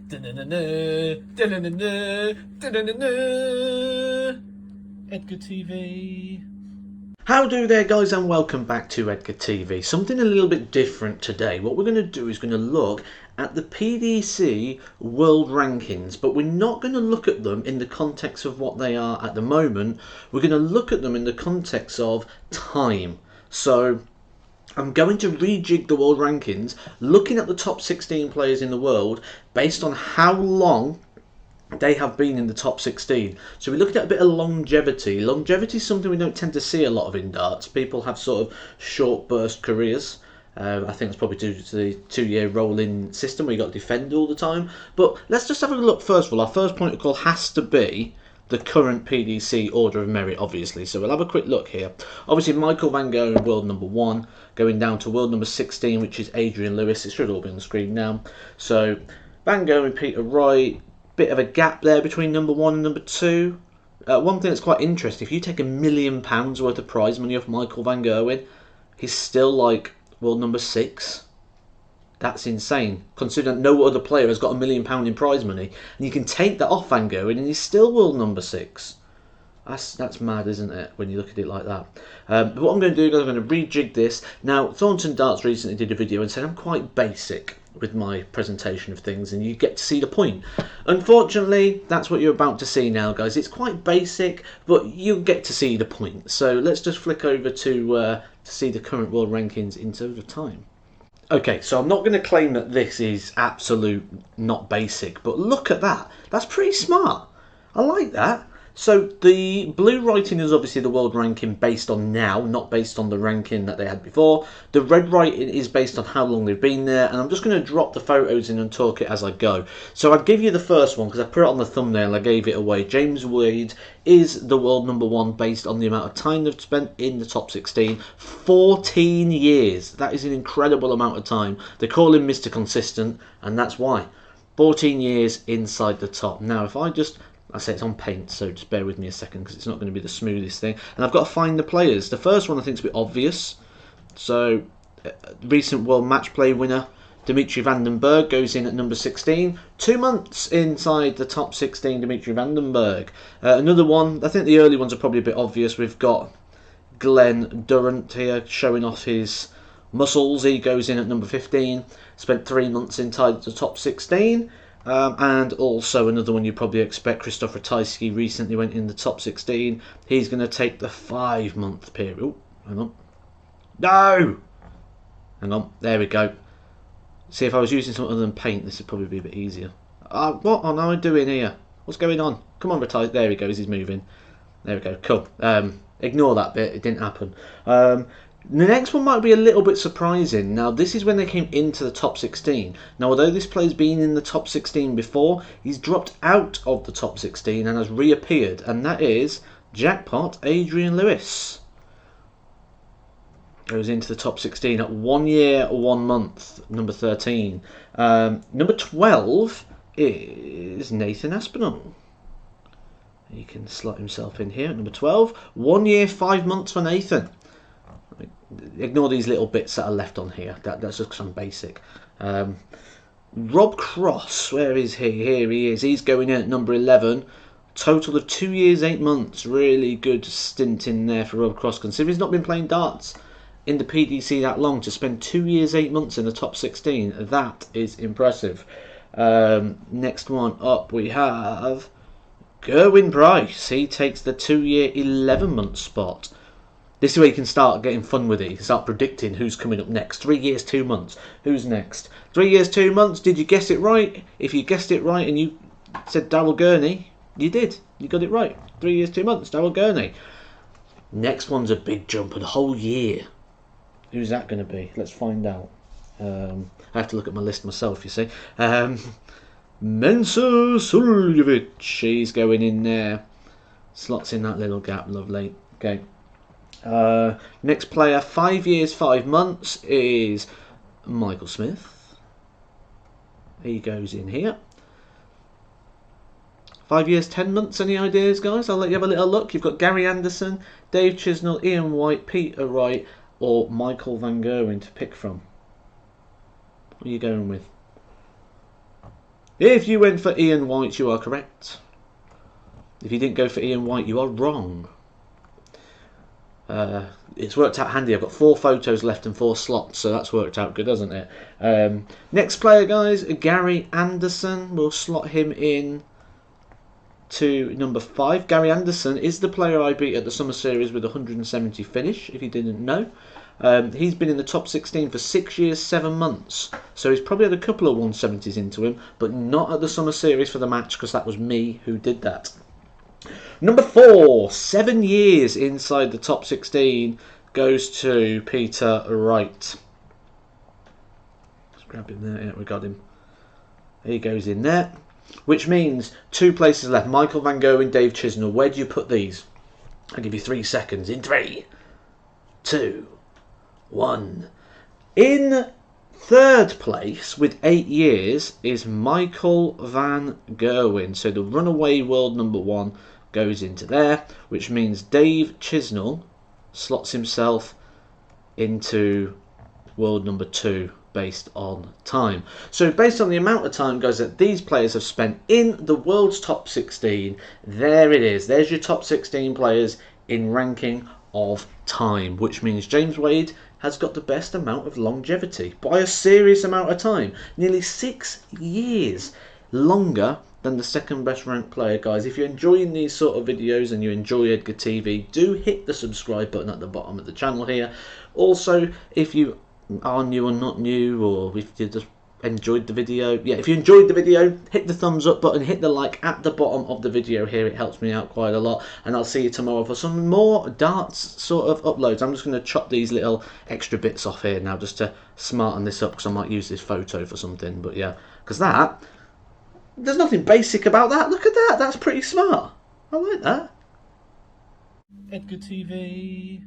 Edgar TV. How do there, guys, and welcome back to Edgar TV. Something a little bit different today. What we're going to do is going to look at the PDC world rankings, but we're not going to look at them in the context of what they are at the moment. We're going to look at them in the context of time. So I'm going to rejig the world rankings, looking at the top 16 players in the world based on how long they have been in the top 16. So we're looking at a bit of longevity. Longevity is something we don't tend to see a lot of in darts. People have sort of short burst careers. I think it's probably due to the 2-year rolling system where you got to defend all the time. But let's just have a look first of all. Our first point of call has to be the current PDC order of merit, obviously. So we'll have a quick look here. Obviously, Michael Van Gogh, world number 1, going down to world number 16, which is Adrian Lewis. It should all be on the screen now. So Van Gogh and Peter Wright. Bit of a gap there between number 1 and number 2. One thing that's quite interesting, if you take £1 million worth of prize money off Michael Van Gerwen, he's still like world number 6. That's insane, considering that no other player has got £1 million in prize money, and you can take that off Van Gerwen and he's still world number 6. That's mad, isn't it, when you look at it like that? But what I'm going to do is I'm going to rejig this. Now, Thornton Darts recently did a video and said I'm quite basic with my presentation of things, and you get to see the point. Unfortunately, that's what you're about to see now, guys. It's quite basic, but you get to see the point. So let's just flick over to see the current world rankings in terms of time. Okay, so I'm not going to claim that this is absolute not basic, but look at that. That's pretty smart. I like that. So the blue writing is obviously the world ranking based on now, not based on the ranking that they had before. The red writing is based on how long they've been there, and I'm just going to drop the photos in and talk it as I go. So I'll give you the first one because I put it on the thumbnail, I gave it away. James Wade is the world number 1 based on the amount of time they've spent in the top 16. 14 years. That is an incredible amount of time. They call him Mr. Consistent, and that's why. 14 years inside the top. Now, if I say it's on paint, so just bear with me a second because it's not going to be the smoothest thing. And I've got to find the players. The first one I think is a bit obvious. So, recent World Match Play winner, Dimitri van den Berg, goes in at number 16. 2 months inside the top 16, Dimitri van den Berg. Another one, I think the early ones are probably a bit obvious. We've got Glenn Durrant here showing off his muscles. He goes in at number 15. Spent 3 months inside the top 16. And also another one you probably expect, Christopher Ratajski recently went in the top 16. He's going to take the 5-month period. Oh, hang on. No! Hang on, there we go. See, if I was using something other than paint, this would probably be a bit easier. What am I doing here? What's going on? Come on, Ratajski. There we go, he's moving. There we go, cool. Ignore that bit, it didn't happen. The next one might be a little bit surprising. Now, this is when they came into the top 16. Now, although this player's been in the top 16 before, he's dropped out of the top 16 and has reappeared. And that is Jackpot Adrian Lewis. Goes into the top 16 at 1 year, 1 month, number 13. Number 12 is Nathan Aspinall. He can slot himself in here at number 12. 1 year, 5 months for Nathan. Ignore these little bits that are left on here. That's just some basic. Rob Cross, where is he? Here he is. He's going in at number 11. Total of 2 years, 8 months. Really good stint in there for Rob Cross. Considering he's not been playing darts in the PDC that long, to spend 2 years, 8 months in the top 16, that is impressive. Next one up we have Gerwin Bryce. He takes the 2 year, 11 month spot. This is where you can start getting fun with it. You can start predicting who's coming up next. 3 years, 2 months. Who's next? 3 years, 2 months. Did you guess it right? If you guessed it right and you said Darryl Gurney, you did. You got it right. 3 years, 2 months. Darryl Gurney. Next one's a big jump, a whole year. Who's that going to be? Let's find out. I have to look at my list myself, you see. Mensa Suljovic. He's going in there. Slots in that little gap. Lovely. Okay. Next player, 5 years, 5 months, is Michael Smith. He goes in here. 5 years, 10 months, any ideas, guys? I'll let you have a little look. You've got Gary Anderson, Dave Chisnell, Ian White, Peter Wright, or Michael Van Gerwen to pick from. What are you going with? If you went for Ian White, you are correct. If you didn't go for Ian White, you are wrong. It's worked out handy. I've got 4 photos left and 4 slots, so that's worked out good, hasn't it? Next player, guys, Gary Anderson. We'll slot him in to number 5. Gary Anderson is the player I beat at the Summer Series with 170 finish, if you didn't know. He's been in the top 16 for 6 years, 7 months. So he's probably had a couple of 170s into him, but not at the Summer Series for the match, because that was me who did that. Number 4, 7 years inside the top 16, goes to Peter Wright. Let's grab him there. Yeah, we got him. He goes in there. Which means 2 places left. Michael Van Gogh and Dave Chisnell. Where do you put these? I'll give you 3 seconds. In 3, 2, 1. In 3rd place with 8 years is Michael Van Gerwen. So the runaway world number 1 goes into there, which means Dave Chisnell slots himself into world number 2 based on time. So based on the amount of time, guys, that these players have spent in the world's top 16, there it is. There's your top 16 players in ranking of time, which means James Wade has got the best amount of longevity by a serious amount of time. Nearly 6 years longer than the second best ranked player. Guys, if you're enjoying these sort of videos and you enjoy Edgar TV, do hit the subscribe button at the bottom of the channel here. Also, if you are new or not new, or if you just enjoyed the video, if you enjoyed the video, hit the thumbs up button, hit the like at the bottom of the video here. It helps me out quite a lot, and I'll see you tomorrow for some more darts sort of uploads. I'm just going to chop these little extra bits off here now just to smarten this up, because I might use this photo for something. But yeah, because there's nothing basic about that. Look at that, that's pretty smart. I like that. Edgar TV.